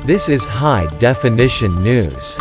This is High Definition News.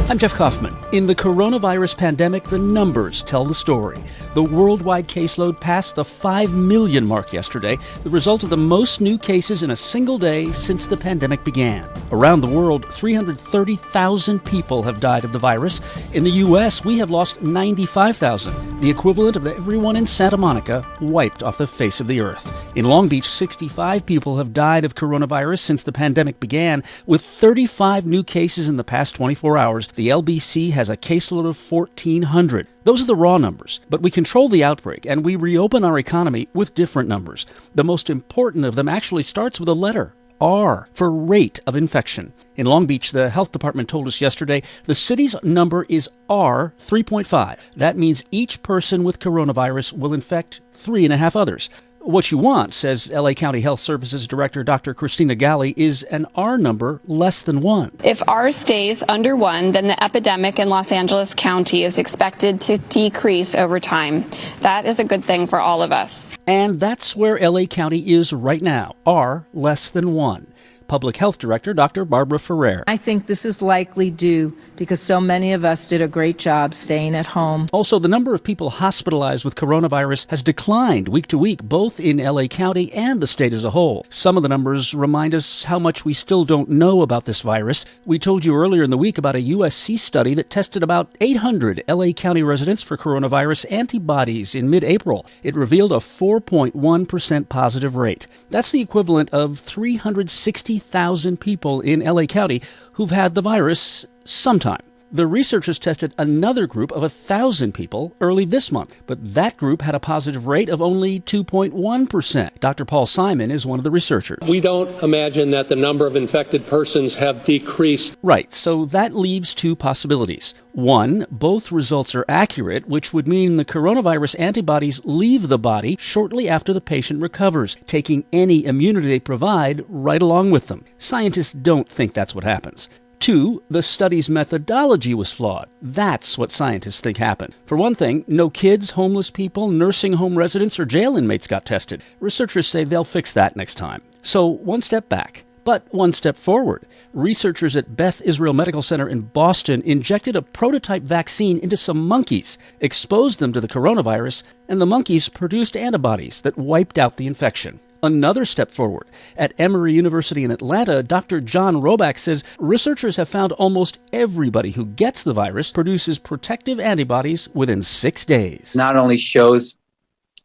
I'm Jeff Kaufman. In the coronavirus pandemic, the numbers tell the story. The worldwide caseload passed the 5 million mark yesterday, the result of the most new cases in a single day since the pandemic began. Around the world, 330,000 people have died of the virus. In the U.S., we have lost 95,000, the equivalent of everyone in Santa Monica wiped off the face of the earth. In Long Beach, 65 people have died of coronavirus since the pandemic began, with 35 new cases in the past 24 hours. The LBC has a caseload of 1,400. Those are the raw numbers, but we control the outbreak and we reopen our economy with different numbers. The most important of them actually starts with a letter, R, for rate of infection. In Long Beach, the health department told us yesterday the city's number is R 3.5. That means each person with coronavirus will infect 3.5 others. What you want, says LA County Health Services Director Dr. Christina Galli, is an R number less than 1. If R stays under 1, then the epidemic in Los Angeles County is expected to decrease over time. That is a good thing for all of us. And that's where LA County is right now, R less than 1. Public Health Director Dr. Barbara Ferrer. I think this is likely due because so many of us did a great job staying at home. Also, the number of people hospitalized with coronavirus has declined week to week, both in LA County and the state as a whole. Some of the numbers remind us how much we still don't know about this virus. We told you earlier in the week about a USC study that tested about 800 LA County residents for coronavirus antibodies in mid-April. It revealed a 4.1% positive rate. That's the equivalent of 360,000 people in LA County who've had the virus sometime. The researchers tested another group of 1,000 people early this month, but that group had a positive rate of only 2.1%. Dr. Paul Simon is one of the researchers. We don't imagine that the number of infected persons have decreased. Right, so that leaves two possibilities. One, both results are accurate, which would mean the coronavirus antibodies leave the body shortly after the patient recovers, taking any immunity they provide right along with them. Scientists don't think that's what happens. Two, the study's methodology was flawed. That's what scientists think happened. For one thing, no kids, homeless people, nursing home residents, or jail inmates got tested. Researchers say they'll fix that next time. So one step back, but one step forward. Researchers at Beth Israel Medical Center in Boston injected a prototype vaccine into some monkeys, exposed them to the coronavirus, and the monkeys produced antibodies that wiped out the infection. Another step forward. At Emory University in Atlanta, Dr. John Roback says researchers have found almost everybody who gets the virus produces protective antibodies within 6 days. Not only shows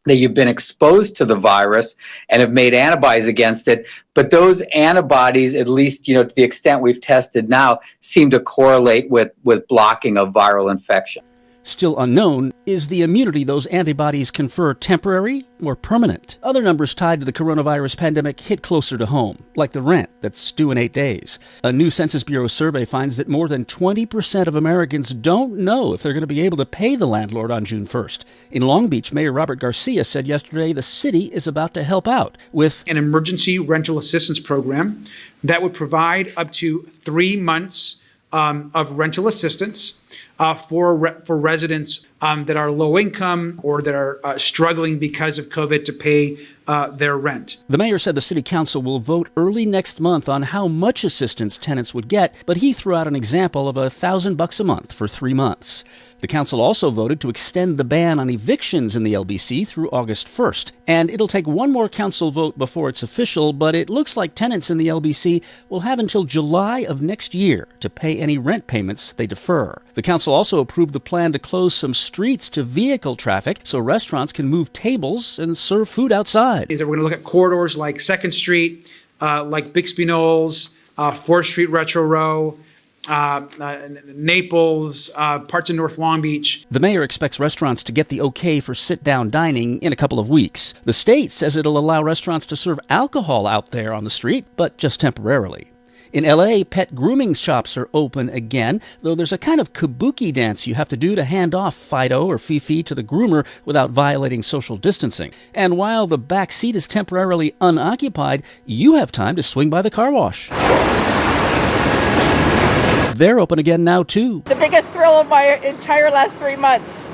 that you've been exposed to the virus and have made antibodies against it, but those antibodies, at least to the extent we've tested now, seem to correlate with blocking of viral infection. Still unknown is the immunity those antibodies confer temporary or permanent. Other numbers tied to the coronavirus pandemic hit closer to home, like the rent that's due in 8 days. A new Census Bureau survey finds that more than 20% of Americans don't know if they're going to be able to pay the landlord on June 1st. In Long Beach, Mayor Robert Garcia said yesterday the city is about to help out with an emergency rental assistance program that would provide up to 3 months of rental assistance for residents that are low income or that are struggling because of COVID to pay their rent. The mayor said the city council will vote early next month on how much assistance tenants would get, but he threw out an example of $1,000 a month for 3 months. The council also voted to extend the ban on evictions in the LBC through August 1st. And it'll take one more council vote before it's official, but it looks like tenants in the LBC will have until July of next year to pay any rent payments they defer. The council also approved the plan to close some streets to vehicle traffic so restaurants can move tables and serve food outside. Is that we're going to look at corridors like 2nd Street, like Bixby Knolls, 4th Street Retro Row, Naples, parts of North Long Beach. The mayor expects restaurants to get the okay for sit-down dining in a couple of weeks. The state says it'll allow restaurants to serve alcohol out there on the street, but just temporarily. In LA, pet grooming shops are open again, though there's a kind of kabuki dance you have to do to hand off Fido or Fifi to the groomer without violating social distancing. And while the back seat is temporarily unoccupied, you have time to swing by the car wash. They're open again now, too. The biggest thrill of my entire last 3 months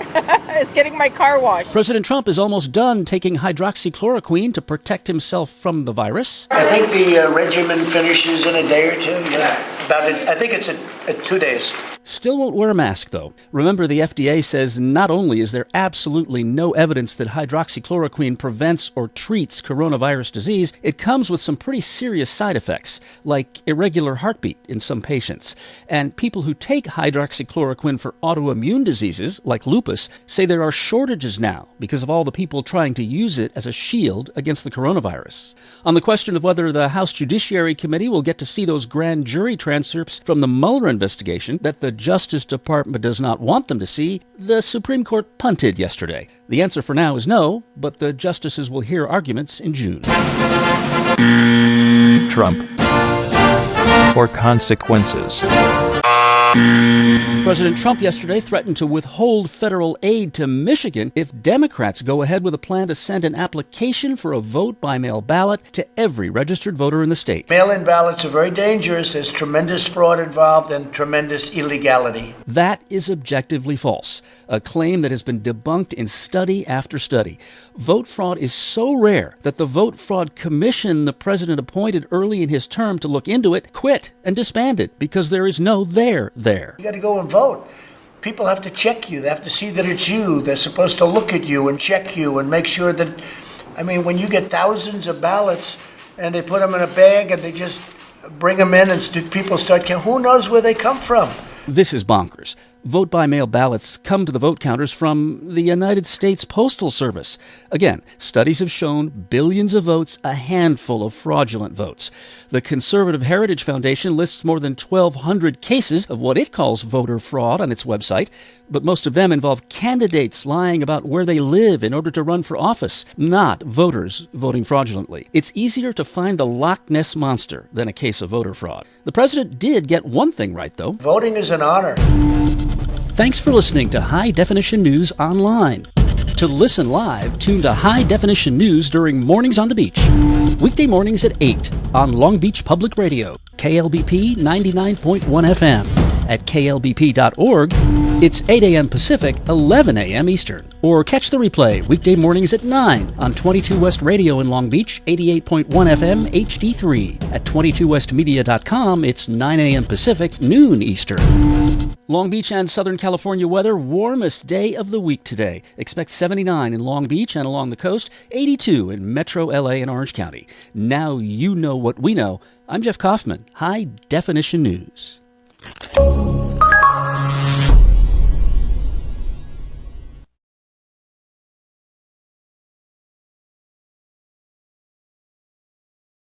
is getting my car washed. President Trump is almost done taking hydroxychloroquine to protect himself from the virus. I think the regimen finishes in a day or two. I think it's 2 days. Still won't wear a mask, though. Remember, the FDA says not only is there absolutely no evidence that hydroxychloroquine prevents or treats coronavirus disease, it comes with some pretty serious side effects, like irregular heartbeat in some patients. And people who take hydroxychloroquine for autoimmune diseases, like lupus, say there are shortages now because of all the people trying to use it as a shield against the coronavirus. On the question of whether the House Judiciary Committee will get to see those grand jury transcripts from the Mueller investigation that the Justice Department does not want them to see, the Supreme Court punted yesterday. The answer for now is no, but the justices will hear arguments in June. Trump. For consequences. President Trump yesterday threatened to withhold federal aid to Michigan if Democrats go ahead with a plan to send an application for a vote-by-mail ballot to every registered voter in the state. Mail-in ballots are very dangerous. There's tremendous fraud involved and tremendous illegality. That is objectively false, a claim that has been debunked in study after study. Vote fraud is so rare that the Vote Fraud Commission the president appointed early in his term to look into it quit and disbanded because there is no there. You got to go and vote. People have to check you. They have to see that it's you. They're supposed to look at you and check you and make sure that, when you get thousands of ballots and they put them in a bag and they just bring them in and people start counting, who knows where they come from? This is bonkers. Vote-by-mail ballots come to the vote counters from the United States Postal Service. Again, studies have shown billions of votes, a handful of fraudulent votes. The Conservative Heritage Foundation lists more than 1,200 cases of what it calls voter fraud on its website, but most of them involve candidates lying about where they live in order to run for office, not voters voting fraudulently. It's easier to find the Loch Ness Monster than a case of voter fraud. The president did get one thing right, though. Voting is an honor. Thanks for listening to High Definition News Online. To listen live, tune to High Definition News during Mornings on the Beach. Weekday mornings at 8 on Long Beach Public Radio, KLBP 99.1 FM. At klbp.org, it's 8 a.m. Pacific, 11 a.m. Eastern. Or catch the replay weekday mornings at 9 on 22 West Radio in Long Beach, 88.1 FM HD3. At 22westmedia.com, it's 9 a.m. Pacific, noon Eastern. Long Beach and Southern California weather, warmest day of the week today. Expect 79 in Long Beach and along the coast, 82 in Metro LA and Orange County. Now you know what we know. I'm Jeff Kaufman, High Definition News.